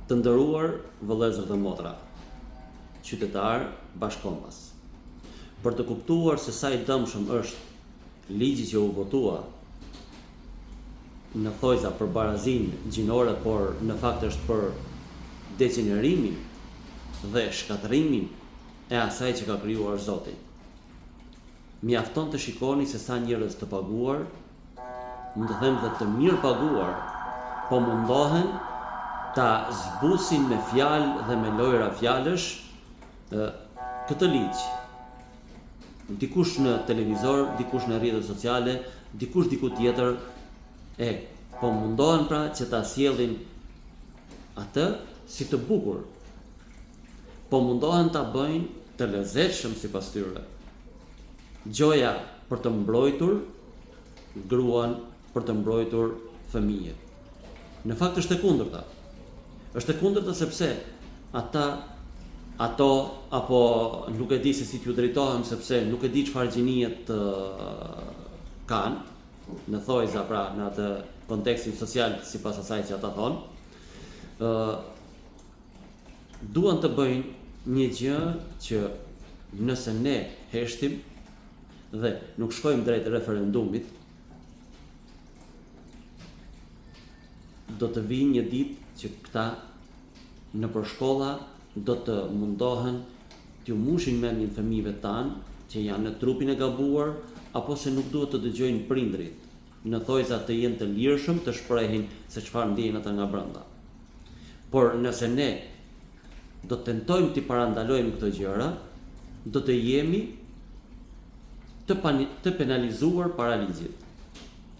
Të nderuar vëllezër dhe motra, qytetar bashkombas, për të kuptuar se sa I dëmshëm është ligji që u votua në thojza për barazinë gjinore, por në fakt është për degenererimin dhe shkatërimin e asaj që ka krijuar Zoti. Mjafton të shikoni se sa njerëz të paguar, mund të them dhe të mirë paguar, po mundohen ta zbusin me fjalë dhe me lojra fjalësh këtë ligj. Dikush në televizor, dikush në rrjetet sociale, dikush diku tjetër, po mundohen pra që ta sjellin atë si të bukur. Po mundohen ta bëjnë të lezetshëm sipas tyre. Gjoja për të mbrojtur gruan, për të mbrojtur fëmijët. Në fakt është e kundërta. Është e kundërta sepse ato apo nuk e di se si t'ju drejtohem, sepse nuk e di çfarë gjinie të kanë në thojza, pra në atë kontekstin social sipas asaj që ata thonë, duan të bëjnë një gjë që nëse ne heshtim dhe nuk shkojmë drejt referendumit, do të vijë një ditë që këta nëpër shkolla do të mundohen t'ju mushin mendjen fëmijëve tanë që janë në trupin e gabuar, apo se nuk duhet të dëgjojnë prindrit në thojza të jenë të lirshëm, të shprehin se çfarë ndjejnë ata nga brenda. Por nëse ne do të tentojmë t'i parandalojmë këto gjëra, do të jemi të penalizuar para ligjit,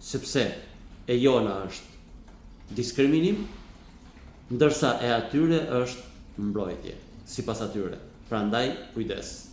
sepse e jona është diskriminim, ndërsa e atyre është mbrojtje, sipas atyre. Prandaj kujdes.